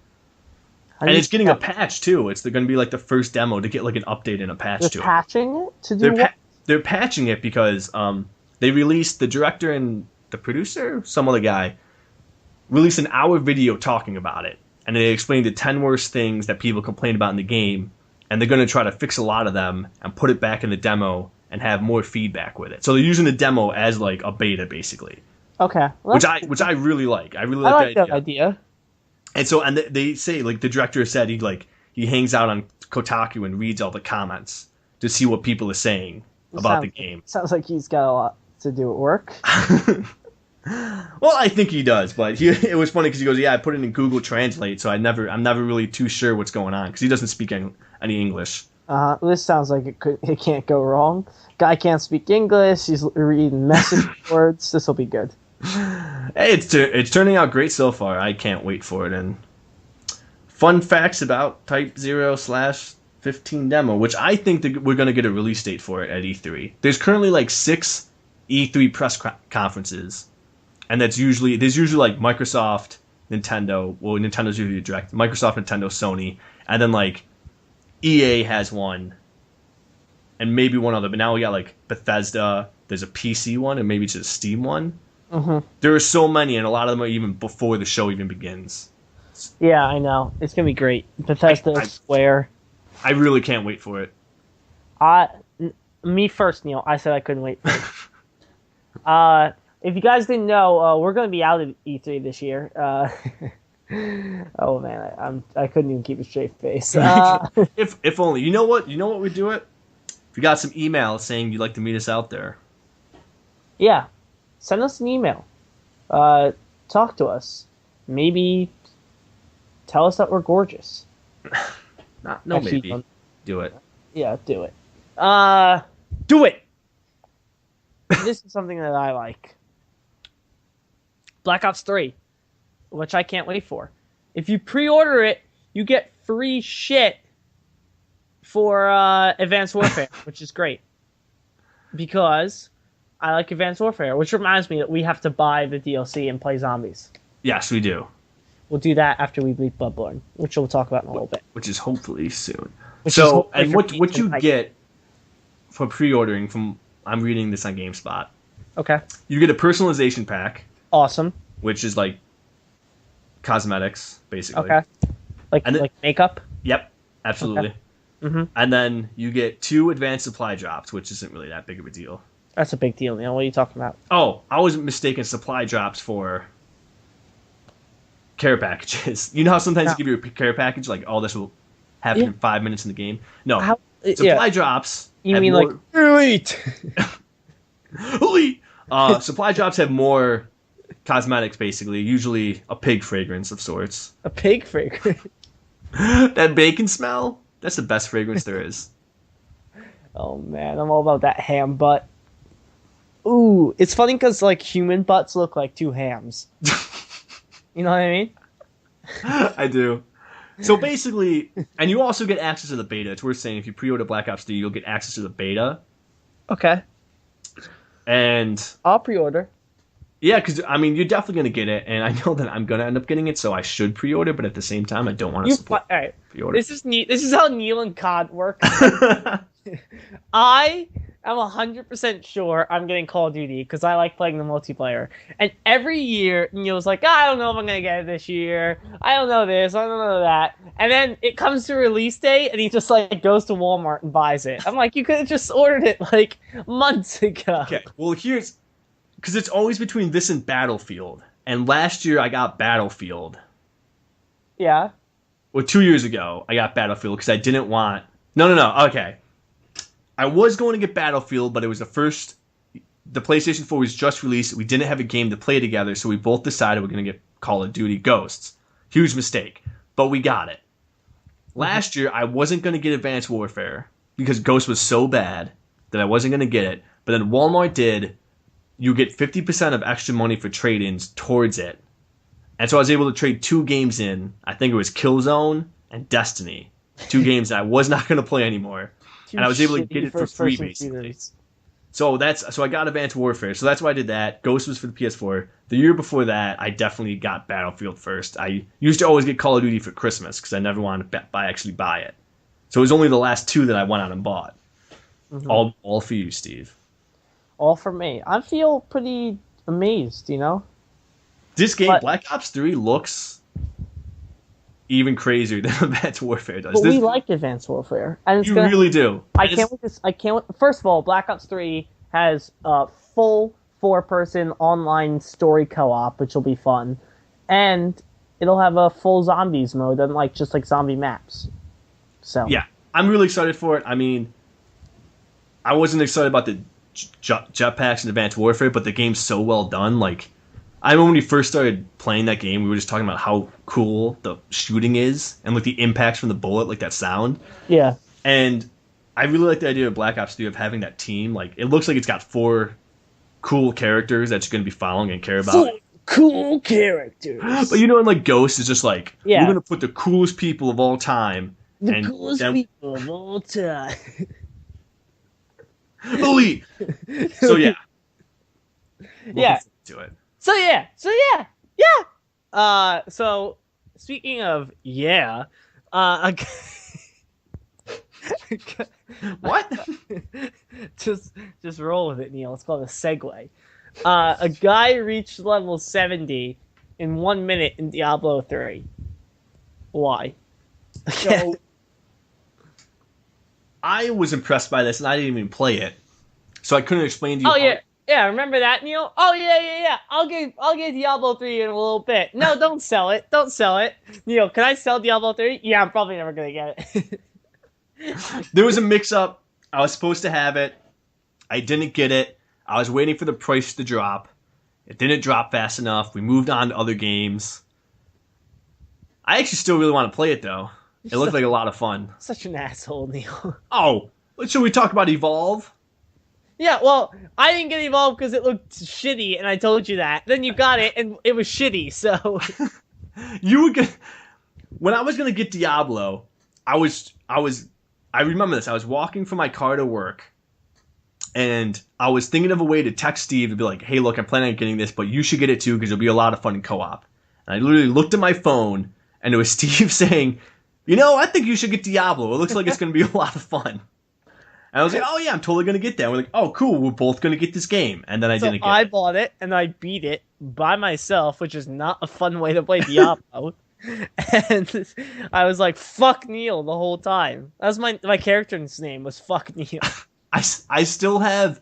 And it's getting a patch too. It's going to be like the first demo to get like an update and a patch to it. They're patching it to do what? They're patching it because they released, the director and the producer, some other guy, released an hour video talking about it, and they explained the 10 worst things that people complained about in the game, and they're going to try to fix a lot of them and put it back in the demo and have more feedback with it. So they're using the demo as like a beta, basically. Okay. Well, which I really like. I really like that idea. idea. And so, and they say, like, the director said he hangs out on Kotaku and reads all the comments to see what people are saying about the game. Sounds like he's got a lot to do at work. Well, I think he does, but it was funny because he goes, "Yeah, I put it in Google Translate, so I'm never really too sure what's going on," because he doesn't speak any English. This sounds like it can't go wrong. Guy can't speak English. He's reading message boards. This will be good. Hey, it's turning out great so far. I can't wait for it. And fun facts about Type 0/15 demo, which I think that we're going to get a release date for it at E3. There's currently like 6 E3 press conferences, and there's usually like Microsoft, Nintendo. Well, Nintendo's usually direct. Microsoft, Nintendo, Sony, and then like EA has one, and maybe one other. But now we got like Bethesda. There's a PC one, and maybe just a Steam one. Mm-hmm. There are so many, and a lot of them are even before the show even begins. Yeah, I know. It's gonna be great. Bethesda, Square. I really can't wait for it. Me first, Neil. I said I couldn't wait for it. If you guys didn't know, we're gonna be out at E3 this year. Oh man, I couldn't even keep a straight face. If only. You know what we do it? If you got some email saying you'd like to meet us out there. Yeah. Send us an email. Talk to us. Maybe tell us that we're gorgeous. Maybe. Do it. Yeah, do it. Do it! This is something that I like. Black Ops 3, which I can't wait for. If you pre-order it, you get free shit for Advanced Warfare, which is great. Because I like Advanced Warfare, which reminds me that we have to buy the DLC and play zombies. Yes, we do. We'll do that after we beat Bloodborne, which we'll talk about in a little bit. Which is hopefully soon. And what you get for pre-ordering from, I'm reading this on GameSpot. Okay. You get a personalization pack. Awesome. Which is like cosmetics, basically. Okay. Like makeup? Yep, absolutely. Okay. Mm-hmm. And then you get 2 advanced supply drops, which isn't really that big of a deal. That's a big deal, Neil. What are you talking about? Oh, I was mistaken supply drops for care packages. You know how sometimes they give you a care package, like, oh, this will happen in 5 minutes in the game? No. Yeah. Supply drops. You have mean more, like elite? Elite! Supply drops have more cosmetics, basically. Usually a pig fragrance of sorts. A pig fragrance. That bacon smell? That's the best fragrance there is. Oh man, I'm all about that ham butt. Ooh, it's funny because like human butts look like two hams. You know what I mean? I do. So basically, and you also get access to the beta. It's worth saying if you pre-order Black Ops 3, you'll get access to the beta. Okay. And I'll pre-order. yeah, because I mean, you're definitely gonna get it, and I know that I'm gonna end up getting it, so I should pre-order. But at the same time, I don't want to support All right. pre-order. This is neat. This is how Neil and COD work. I am 100% sure I'm getting Call of Duty because I like playing the multiplayer. And every year, Neil's like, I don't know if I'm going to get it this year. I don't know this. I don't know that. And then it comes to release day, and he just like goes to Walmart and buys it. I'm like, you could have just ordered it like months ago. Okay, well, here's... Because it's always between this and Battlefield. And last year, I got Battlefield. Yeah. Well, 2 years ago, I got Battlefield because I didn't want... No. Okay. I was going to get Battlefield, but it was the first... The PlayStation 4 was just released. We didn't have a game to play together, so we both decided we're going to get Call of Duty Ghosts. Huge mistake. But we got it. Last year, I wasn't going to get Advanced Warfare because Ghost was so bad that I wasn't going to get it. But then Walmart did... You get 50% of extra money for trade-ins towards it. And so I was able to trade 2 games in. I think it was Killzone and Destiny. 2 games that I was not going to play anymore. And I was able to get it for free, basically. So I got Advanced Warfare. So that's why I did that. Ghost was for the PS4. The year before that, I definitely got Battlefield first. I used to always get Call of Duty for Christmas because I never wanted to actually buy it. So it was only the last 2 that I went out and bought. Mm-hmm. All for you, Steve. All for me. I feel pretty amazed, you know? This game, Black Ops 3, looks even crazier than Advanced Warfare does. But we like Advanced Warfare. And you really do. I can't wait. First of all, Black Ops 3 has a full 4-person online story co-op, which will be fun. And it'll have a full zombies mode, and just like zombie maps. So yeah, I'm really excited for it. I mean, I wasn't excited about the jetpacks in Advanced Warfare, but the game's so well done. I remember when we first started playing that game, we were just talking about how cool the shooting is and the impacts from the bullet, that sound. Yeah. And I really like the idea of Black Ops 3 of having that team. It looks like it's got 4 cool characters that you're going to be following and care about. 4 cool characters. But and Ghost is just we're going to put the coolest people of all time. The coolest people of all time. Elite. So yeah. To it. So yeah. So speaking of what? just roll with it, Neil. It's called a segue. A guy reached level 70 in 1 minute in Diablo 3. Why? So, I was impressed by this, and I didn't even play it, so I couldn't explain to you. Oh yeah. Remember that, Neil? Oh yeah. I'll get Diablo 3 in a little bit. No, don't sell it. Neil, can I sell Diablo 3? Yeah, I'm probably never gonna get it. There was a mix-up. I was supposed to have it. I didn't get it. I was waiting for the price to drop. It didn't drop fast enough. We moved on to other games. I actually still really want to play it, though. It looked like a lot of fun. Such an asshole, Neil. Oh, should we talk about Evolve? Yeah, well, I didn't get Evolve because it looked shitty, and I told you that. Then you got it, and it was shitty, so... When I was going to get Diablo, I remember this. I was walking from my car to work, and I was thinking of a way to text Steve to be like, hey, look, I'm planning on getting this, but you should get it too because it'll be a lot of fun in co-op. And I literally looked at my phone, and it was Steve saying... I think you should get Diablo. It looks like it's going to be a lot of fun. And I was like, oh, yeah, I'm totally going to get that. And we're like, oh, cool, we're both going to get this game. And then I didn't get it. I bought it, and I beat it by myself, which is not a fun way to play Diablo. And I was like, fuck Neil the whole time. That was my character's name was fuck Neil. I still have...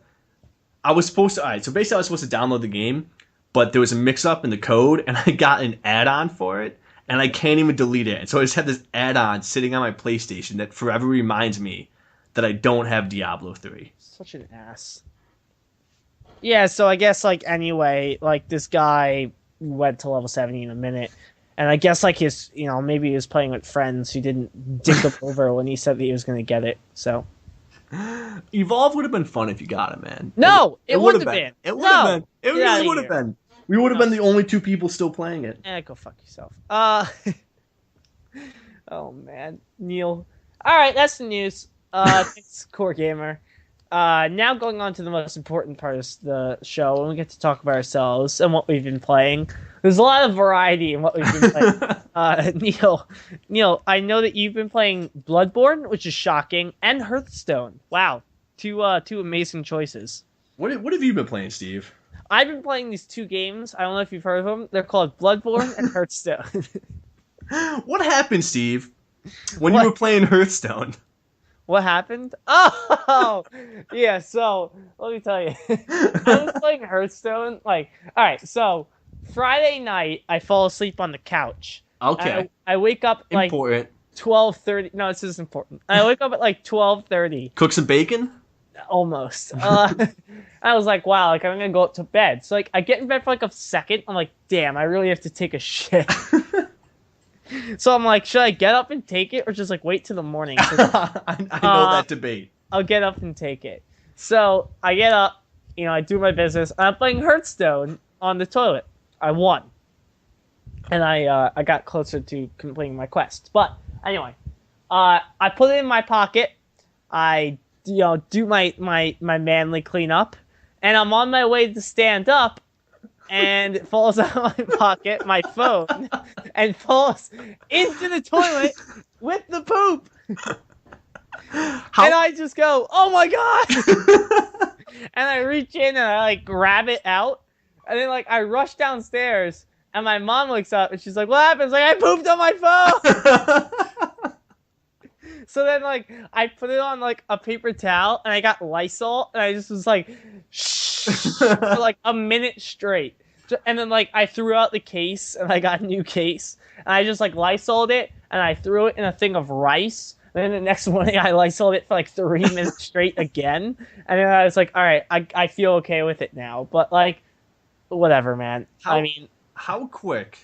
I was supposed to... All right, so basically I was supposed to download the game, but there was a mix-up in the code, and I got an add-on for it. And I can't even delete it. And so I just have this add-on sitting on my PlayStation that forever reminds me that I don't have Diablo 3. Such an ass. Yeah, so I guess like anyway, like this guy went to level 70 in a minute. And I guess like his, maybe he was playing with friends who didn't dig him over when he said that he was going to get it. So Evolve would have been fun if you got it, man. No, it wouldn't have been. It would have been. It really would have here. been. We would have been the only two people still playing it. Go fuck yourself. Oh man, Neil. All right, that's the news. Thanks, Core Gamer. Now going on to the most important part of the show, and we get to talk about ourselves and what we've been playing. There's a lot of variety in what we've been playing. Neil, I know that you've been playing Bloodborne, which is shocking, and Hearthstone. Wow, two amazing choices. What have you been playing, Steve? I've been playing these two games. I don't know if you've heard of them. They're called Bloodborne and Hearthstone. What happened, Steve, when you were playing Hearthstone? What happened? Oh, yeah, so, let me tell you. I was playing Hearthstone, all right, so, Friday night, I fall asleep on the couch. Okay. I wake up, important. 12:30. No, this is important. I wake up at, 12:30. Cook some bacon? Almost. I was like, wow, I'm gonna go up to bed. So, I get in bed for, a second. I'm like, damn, I really have to take a shit. So I'm like, should I get up and take it or just wait till the morning? I know that debate. I'll get up and take it. So I get up, I do my business. I'm playing Hearthstone on the toilet. I won. And I got closer to completing my quest. But anyway, I put it in my pocket. I do my manly cleanup. And I'm on my way to stand up. And it falls out of my pocket, my phone, and falls into the toilet with the poop. And I just go, oh my god! And I reach in and I grab it out. And then I rush downstairs and my mom wakes up and she's like, what happened? I pooped on my phone! So then I put it on a paper towel and I got Lysol and I just was shh for a minute straight. And then I threw out the case and I got a new case. And I just Lysoled it and I threw it in a thing of rice. And then the next morning I Lysoled it for 3 minutes straight again. And then I was like, all right, I feel okay with it now. But whatever, man. How quick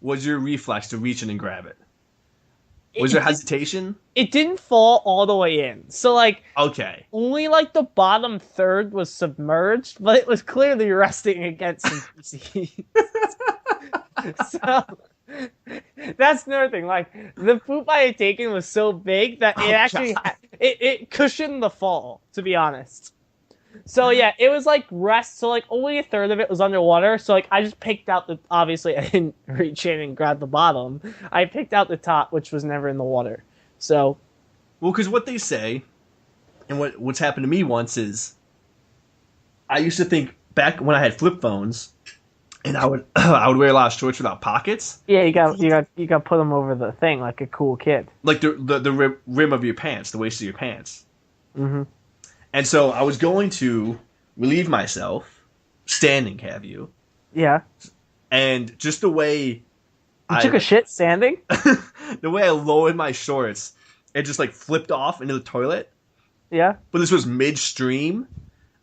was your reflex to reach in and grab it? Was there hesitation? It didn't fall all the way in. So, okay. Only, the bottom third was submerged, but it was clearly resting against some PCs. So, that's another thing. The poop I had taken was so big that it actually... It cushioned the fall, to be honest. So, yeah, it was, rest. So, only a third of it was underwater. So, I just picked out the... Obviously, I didn't reach in and grab the bottom. I picked out the top, which was never in the water. So... Well, because what they say, and what's happened to me once is... I used to think, back when I had flip phones, and I would wear a lot of shorts without pockets. Yeah, you got to put them over the thing like a cool kid. The rim of your pants, the waist of your pants. Mm-hmm. And so I was going to relieve myself, standing, have you? Yeah. And just the way you took a shit standing? The way I lowered my shorts, it just flipped off into the toilet. Yeah. But this was midstream,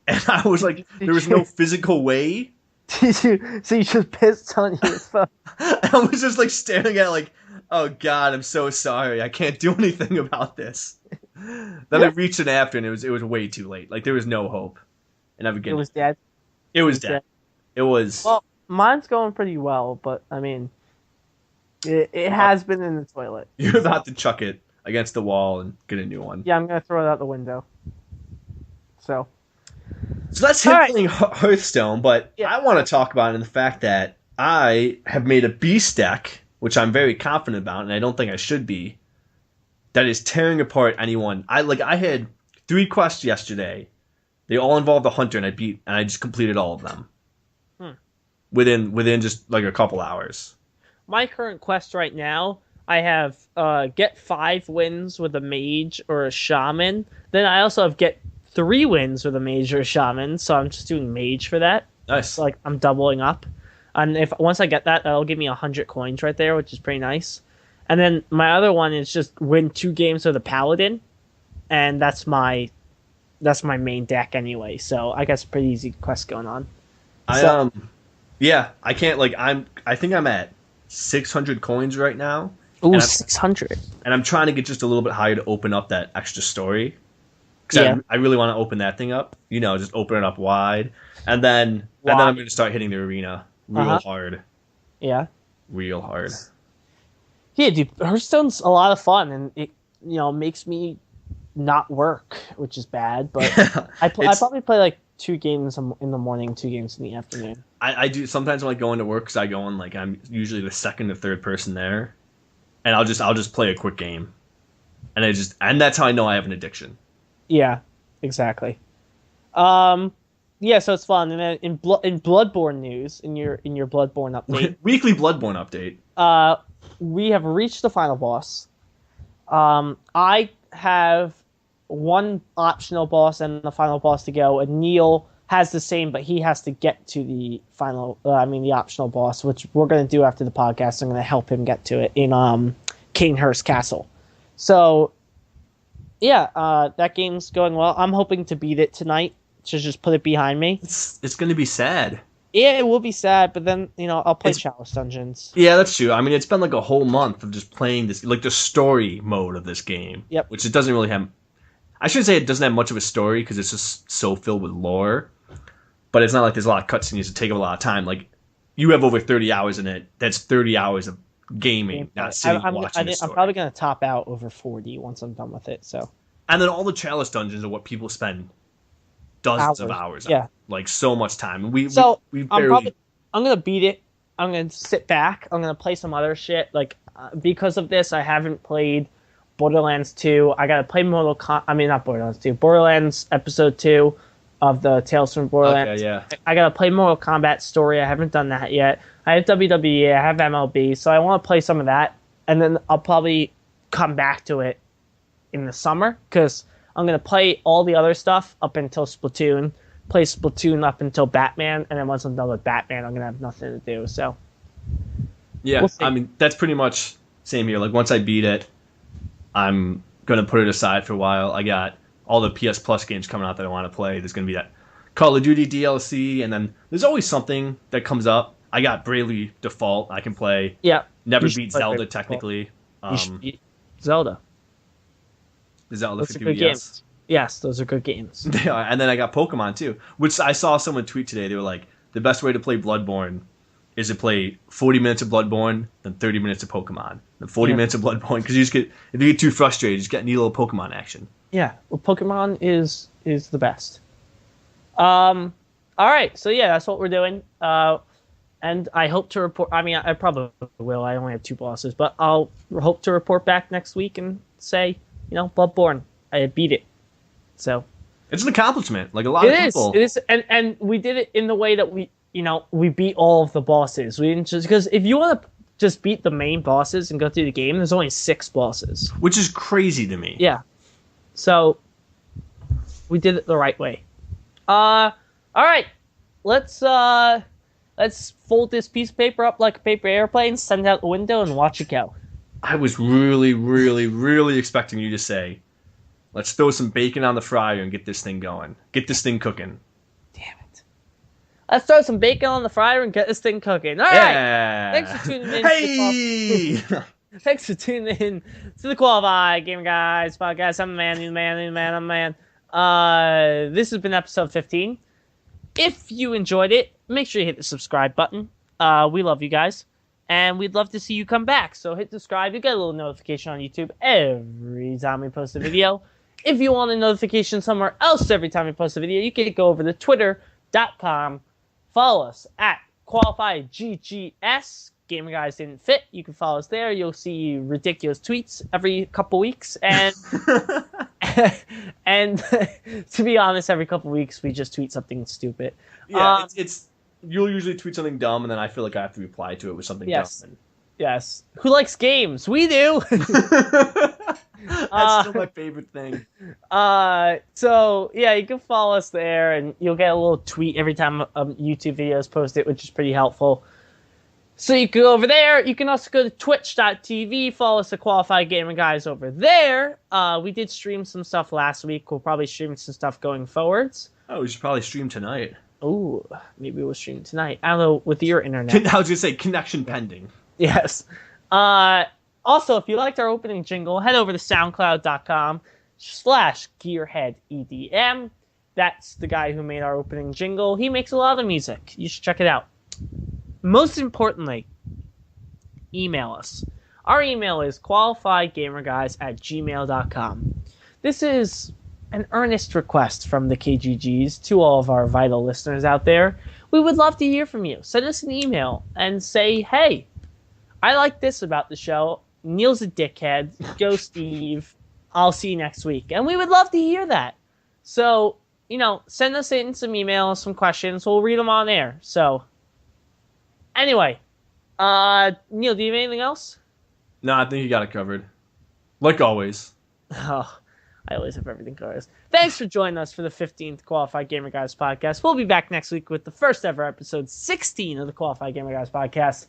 and I was there was no physical way. So you just pissed on your phone? I was just staring at it oh god, I'm so sorry. I can't do anything about this. Then I reached it after, and it was way too late. There was no hope. And I began. It was dead. It was dead. It was. Well, mine's going pretty well, but it has been in the toilet. You're about to chuck it against the wall and get a new one. Yeah, I'm gonna throw it out the window. So that's him playing Hearthstone, but yeah. I want to talk about it in the fact that I have made a beast deck, which I'm very confident about, and I don't think I should be. That is tearing apart anyone. I had 3 quests yesterday. They all involved a hunter, and I just completed all of them. Within just a couple hours. My current quest right now, I have get 5 wins with a mage or a shaman. Then I also have get 3 wins with a mage or a shaman. So I'm just doing mage for that. Nice. So, I'm doubling up, and once I get that, that'll give me 100 coins right there, which is pretty nice. And then my other one is just win 2 games with a paladin. and that's my main deck anyway. So I got some pretty easy quests going on. So, yeah, I can't like I think I'm at 600 coins right now. ooh, 600. And I'm trying to get just a little bit higher to open up that extra story. Because Yeah. I really want to open that thing up. Just open it up wide. And then I'm going to start hitting the arena real hard. Yeah. Real hard. Yeah, dude, Hearthstone's a lot of fun, and it makes me not work, which is bad. But I probably play like 2 games in the morning, 2 games in the afternoon. I do sometimes when I go into work because I go in like I'm usually the second or third person there, and I'll just play a quick game, and that's how I know I have an addiction. Yeah, exactly. Yeah, so it's fun. And then in Bloodborne news, in your Bloodborne update, weekly Bloodborne update. We have reached the final boss. I have 1 optional boss and the final boss to go, and Neil has the same, but he has to get to the the optional boss, which we're going to do after the podcast. I'm going to help him get to it in Kanehurst Castle. So, yeah, that game's going well. I'm hoping to beat it tonight, to just put it behind me. It's going to be sad. Yeah, it will be sad, but then, I'll play Chalice Dungeons. Yeah, that's true. I mean, it's been like a whole month of just playing this, like the story mode of this game. Yep. Which it doesn't really have. I shouldn't say it doesn't have much of a story because it's just so filled with lore. But it's not like there's a lot of cutscenes to take up a lot of time. Like, you have over 30 hours in it. That's 30 hours of gaming, not sitting watching the story. I'm probably going to top out over 40 once I'm done with it, so. And then all the Chalice Dungeons are what people spend dozens of hours on. Yeah. Like, so much time. We I'm going to beat it. I'm going to sit back. I'm going to play some other shit. Like, because of this, I haven't played Borderlands 2. I got to play not Borderlands 2. Borderlands Episode 2 of the Tales from Borderlands. Okay, yeah. I got to play Mortal Kombat Story. I haven't done that yet. I have WWE. I have MLB. So I want to play some of that. And then I'll probably come back to it in the summer, because I'm going to play all the other stuff up until Splatoon, play Splatoon up until Batman, and then once I'm done with Batman, I'm going to have nothing to do, so. Yeah, I mean, that's pretty much same here. Like, once I beat it, I'm going to put it aside for a while. I got all the PS Plus games coming out that I want to play. There's going to be that Call of Duty DLC, and then there's always something that comes up. I got Bravely Default I can play. Yeah. Never beat Zelda, technically. You should beat Zelda. Zelda those for are good 3DS. games. Yes, those are good games. They are. And then I got Pokemon, too, which I saw someone tweet today. They were like, the best way to play Bloodborne is to play 40 minutes of Bloodborne, then 30 minutes of Pokemon. Then 40 minutes of Bloodborne, because if you get too frustrated, you just need a little Pokemon action. Yeah, well, Pokemon is the best. All right, so yeah, that's what we're doing. And I hope to report. I mean, I probably will. I only have 2 bosses, but I'll hope to report back next week and say, Bloodborne, I beat it. So it's an accomplishment. Like a lot of people. It is, and we did it in the way that we beat all of the bosses. We didn't just, because if you want to just beat the main bosses and go through the game, there's only 6 bosses, which is crazy to me. Yeah. So we did it the right way. All right. Let's fold this piece of paper up like a paper airplane, send it out the window, and watch it go. I was really, really, really expecting you to say, let's throw some bacon on the fryer and get this thing going. Get this thing cooking. Damn it. Let's throw some bacon on the fryer and get this thing cooking. All right. Thanks for tuning in. Hey! Thanks for tuning in to the Koalafied Gaming Guys podcast. I'm a man, I'm a man. This has been episode 15. If you enjoyed it, make sure you hit the subscribe button. We love you guys, and we'd love to see you come back. So hit subscribe. You get a little notification on YouTube every time we post a video. If you want a notification somewhere else every time we post a video, you can go over to twitter.com. Follow us at QualifiedGGS. Gamer Guys Didn't Fit. You can follow us there. You'll see ridiculous tweets every couple weeks, and and to be honest, every couple weeks we just tweet something stupid. Yeah, it's you'll usually tweet something dumb, and then I feel like I have to reply to it with something dumb. Yes. Who likes games? We do. That's still my favorite thing. So yeah, you can follow us there, and you'll get a little tweet every time a YouTube video is posted, which is pretty helpful. So you can go over there. You can also go to twitch.tv. Follow us at Koalafied Gamer Guys over there. We did stream some stuff last week. We'll probably stream some stuff going forwards. Oh, we should probably stream tonight. Ooh, maybe we'll stream tonight. I don't know, with your internet. I was going to say, connection pending. Yes. Also, if you liked our opening jingle, head over to soundcloud.com/gearheadedm. That's the guy who made our opening jingle. He makes a lot of music. You should check it out. Most importantly, email us. Our email is qualifiedgamerguys@gmail.com. This is an earnest request from the KGGs to all of our vital listeners out there. We would love to hear from you. Send us an email and say, hey, I like this about the show. Neil's a dickhead. Go Steve. I'll see you next week. And we would love to hear that. So, send us in some emails, some questions. We'll read them on air. So, anyway, Neil, do you have anything else? No, I think you got it covered. Like always. Oh, I always have everything covered. Thanks for joining us for the 15th Qualified Gamer Guys podcast. We'll be back next week with the first ever episode 16 of the Qualified Gamer Guys podcast.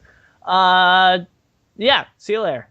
Yeah, see you later.